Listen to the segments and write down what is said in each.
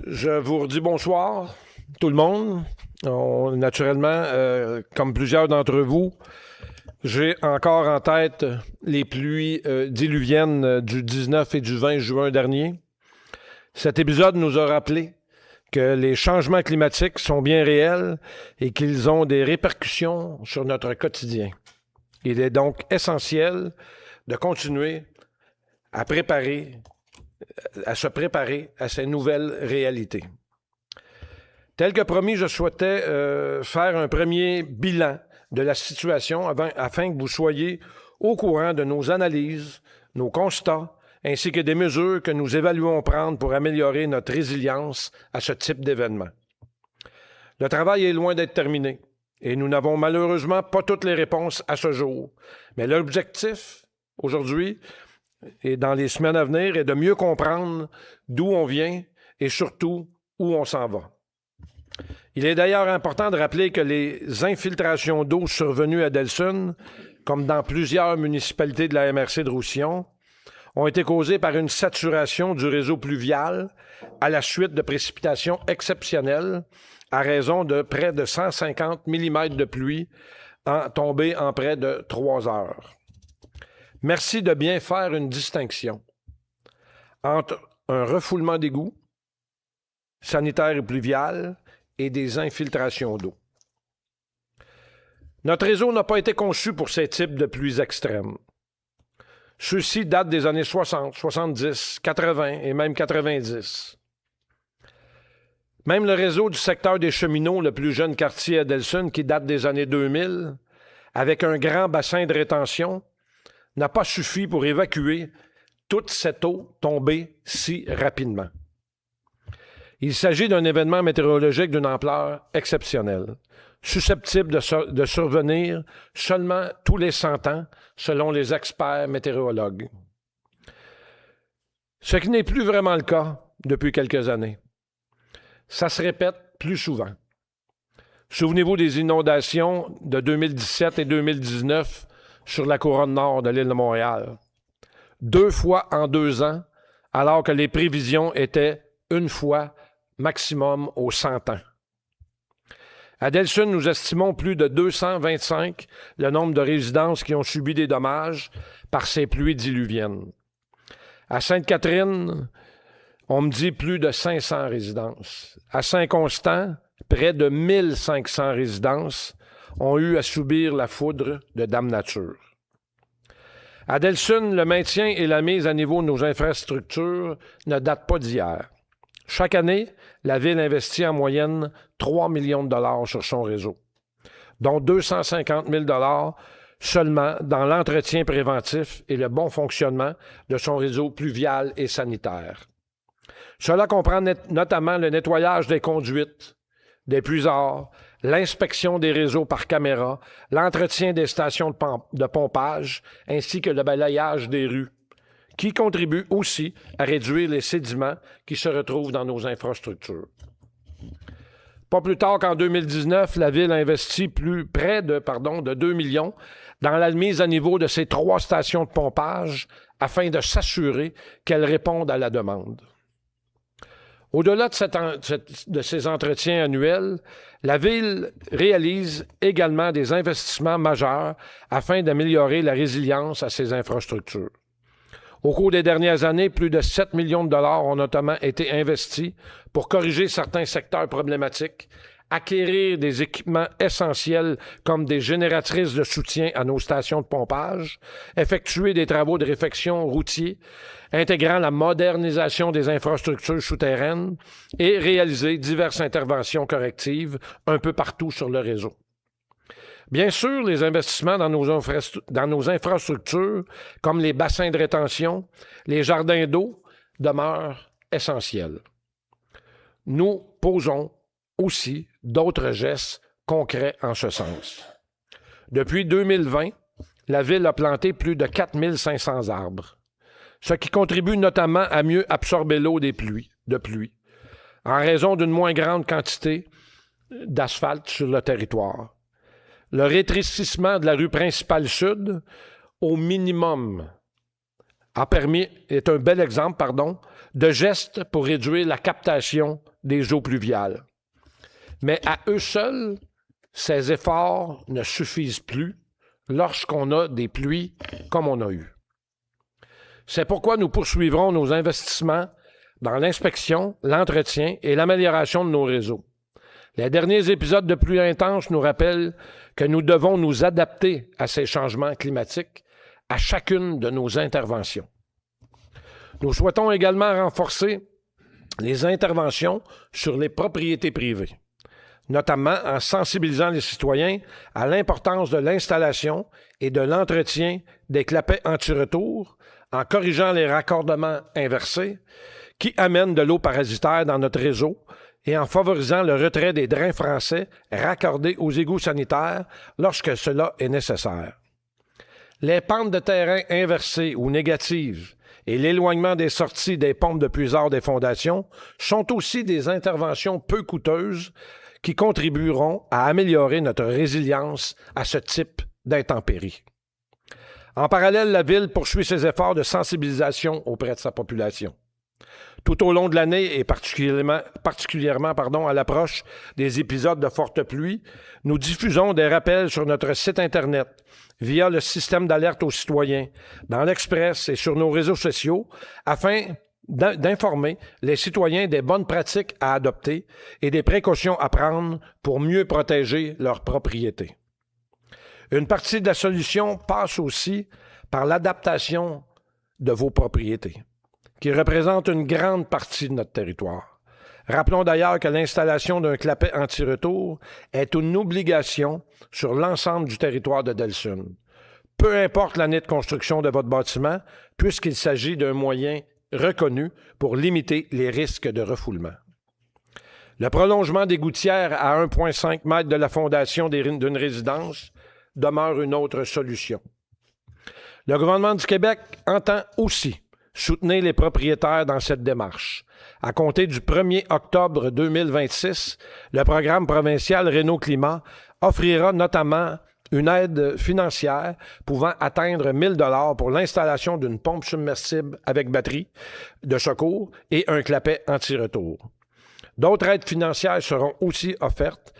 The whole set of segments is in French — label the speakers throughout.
Speaker 1: Je vous redis bonsoir, tout le monde. Naturellement, comme plusieurs d'entre vous, j'ai encore en tête les pluies diluviennes du 19 et du 20 juin dernier. Cet épisode nous a rappelé que les changements climatiques sont bien réels et qu'ils ont des répercussions sur notre quotidien. Il est donc essentiel de continuer à se préparer à ces nouvelles réalités. Tel que promis, je souhaitais faire un premier bilan de la situation afin que vous soyez au courant de nos analyses, nos constats, ainsi que des mesures que nous évaluons prendre pour améliorer notre résilience à ce type d'événement. Le travail est loin d'être terminé et nous n'avons malheureusement pas toutes les réponses à ce jour. Mais l'objectif, aujourd'hui, et dans les semaines à venir, est de mieux comprendre d'où on vient et surtout où on s'en va. Il est d'ailleurs important de rappeler que les infiltrations d'eau survenues à Delsun, comme dans plusieurs municipalités de la MRC de Roussillon, ont été causées par une saturation du réseau pluvial à la suite de précipitations exceptionnelles à raison de près de 150 mm de pluie tombée en près de 3 heures. Merci de bien faire une distinction entre un refoulement d'égouts sanitaire et pluvial et des infiltrations d'eau. Notre réseau n'a pas été conçu pour ces types de pluies extrêmes. Ceux-ci datent des années 60, 70, 80 et même 90. Même le réseau du secteur des cheminots, le plus jeune quartier à Delsun, qui date des années 2000, avec un grand bassin de rétention, n'a pas suffi pour évacuer toute cette eau tombée si rapidement. Il s'agit d'un événement météorologique d'une ampleur exceptionnelle, susceptible de survenir seulement tous les 100 ans, selon les experts météorologues. Ce qui n'est plus vraiment le cas depuis quelques années. Ça se répète plus souvent. Souvenez-vous des inondations de 2017 et 2019 sur la couronne nord de l'île de Montréal. 2 fois en 2 ans, alors que les prévisions étaient 1 fois maximum aux 100 ans. À Delsun, nous estimons plus de 225 le nombre de résidences qui ont subi des dommages par ces pluies diluviennes. À Sainte-Catherine, on me dit plus de 500 résidences. À Saint-Constant, près de 1500 résidences ont eu à subir la foudre de Dame Nature. À Delsun, le maintien et la mise à niveau de nos infrastructures ne datent pas d'hier. Chaque année, la Ville investit en moyenne 3 millions de dollars sur son réseau, dont 250 000 dollars seulement dans l'entretien préventif et le bon fonctionnement de son réseau pluvial et sanitaire. Cela comprend notamment le nettoyage des conduites, des puisards, l'inspection des réseaux par caméra, l'entretien des stations de pompage, ainsi que le balayage des rues, qui contribue aussi à réduire les sédiments qui se retrouvent dans nos infrastructures. Pas plus tard qu'en 2019, la Ville a investi près de 2 millions dans la mise à niveau de ces 3 stations de pompage afin de s'assurer qu'elles répondent à la demande. Au-delà de ces entretiens annuels, la Ville réalise également des investissements majeurs afin d'améliorer la résilience à ses infrastructures. Au cours des dernières années, plus de 7 millions de dollars ont notamment été investis pour corriger certains secteurs problématiques, acquérir des équipements essentiels comme des génératrices de soutien à nos stations de pompage, effectuer des travaux de réfection routiers, intégrant la modernisation des infrastructures souterraines et réaliser diverses interventions correctives un peu partout sur le réseau. Bien sûr, les investissements dans nos infrastructures, comme les bassins de rétention, les jardins d'eau, demeurent essentiels. Nous posons aussi d'autres gestes concrets en ce sens. Depuis 2020, la Ville a planté plus de 4 500 arbres, ce qui contribue notamment à mieux absorber l'eau de pluie, en raison d'une moins grande quantité d'asphalte sur le territoire. Le rétrécissement de la rue principale sud, au minimum, est un bel exemple, de gestes pour réduire la captation des eaux pluviales. Mais à eux seuls, ces efforts ne suffisent plus lorsqu'on a des pluies comme on a eu. C'est pourquoi nous poursuivrons nos investissements dans l'inspection, l'entretien et l'amélioration de nos réseaux. Les derniers épisodes de pluie intense nous rappellent que nous devons nous adapter à ces changements climatiques à chacune de nos interventions. Nous souhaitons également renforcer les interventions sur les propriétés privées, notamment en sensibilisant les citoyens à l'importance de l'installation et de l'entretien des clapets anti-retour, en corrigeant les raccordements inversés qui amènent de l'eau parasitaire dans notre réseau et en favorisant le retrait des drains français raccordés aux égouts sanitaires lorsque cela est nécessaire. Les pentes de terrain inversées ou négatives et l'éloignement des sorties des pompes de puisard des fondations sont aussi des interventions peu coûteuses qui contribueront à améliorer notre résilience à ce type d'intempéries. En parallèle, la Ville poursuit ses efforts de sensibilisation auprès de sa population. Tout au long de l'année et particulièrement à l'approche des épisodes de forte pluie, nous diffusons des rappels sur notre site Internet, via le système d'alerte aux citoyens, dans l'Express et sur nos réseaux sociaux, afin d'informer les citoyens des bonnes pratiques à adopter et des précautions à prendre pour mieux protéger leurs propriétés. Une partie de la solution passe aussi par l'adaptation de vos propriétés, qui représente une grande partie de notre territoire. Rappelons d'ailleurs que l'installation d'un clapet anti-retour est une obligation sur l'ensemble du territoire de Delsun, peu importe l'année de construction de votre bâtiment, puisqu'il s'agit d'un moyen reconnu pour limiter les risques de refoulement. Le prolongement des gouttières à 1,5 mètre de la fondation d'une résidence demeure une autre solution. Le gouvernement du Québec entend aussi soutenir les propriétaires dans cette démarche. À compter du 1er octobre 2026, le programme provincial Réno-Climat offrira notamment une aide financière pouvant atteindre 1 000 $ pour l'installation d'une pompe submersible avec batterie de secours et un clapet anti-retour. D'autres aides financières seront aussi offertes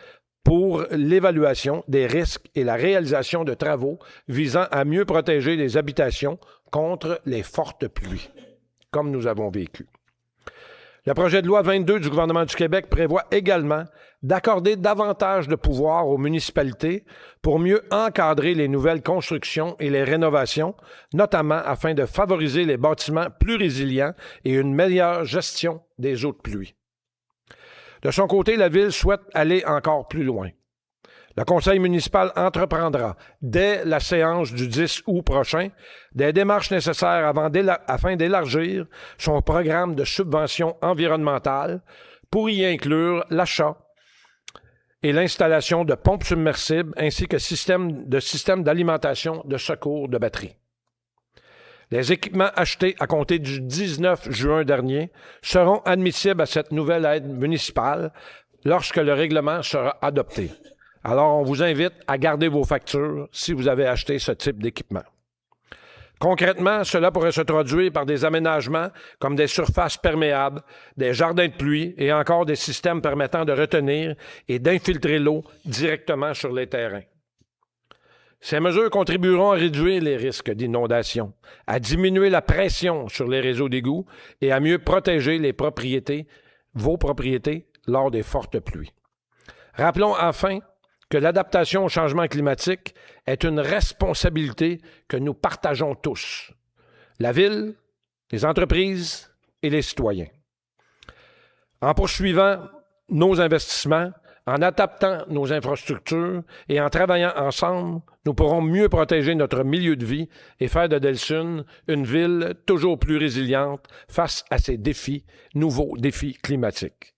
Speaker 1: pour l'évaluation des risques et la réalisation de travaux visant à mieux protéger les habitations contre les fortes pluies, comme nous avons vécu. Le projet de loi 22 du gouvernement du Québec prévoit également d'accorder davantage de pouvoir aux municipalités pour mieux encadrer les nouvelles constructions et les rénovations, notamment afin de favoriser les bâtiments plus résilients et une meilleure gestion des eaux de pluie. De son côté, la Ville souhaite aller encore plus loin. Le conseil municipal entreprendra, dès la séance du 10 août prochain, des démarches nécessaires afin d'élargir son programme de subvention environnementale pour y inclure l'achat et l'installation de pompes submersibles ainsi que systèmes d'alimentation de secours de batterie. Les équipements achetés à compter du 19 juin dernier seront admissibles à cette nouvelle aide municipale lorsque le règlement sera adopté. Alors, on vous invite à garder vos factures si vous avez acheté ce type d'équipement. Concrètement, cela pourrait se traduire par des aménagements comme des surfaces perméables, des jardins de pluie et encore des systèmes permettant de retenir et d'infiltrer l'eau directement sur les terrains. Ces mesures contribueront à réduire les risques d'inondation, à diminuer la pression sur les réseaux d'égouts et à mieux protéger vos propriétés, lors des fortes pluies. Rappelons enfin que l'adaptation au changement climatique est une responsabilité que nous partageons tous, la Ville, les entreprises et les citoyens. En poursuivant nos investissements, en adaptant nos infrastructures et en travaillant ensemble, nous pourrons mieux protéger notre milieu de vie et faire de Delsun une ville toujours plus résiliente face à ces nouveaux défis climatiques.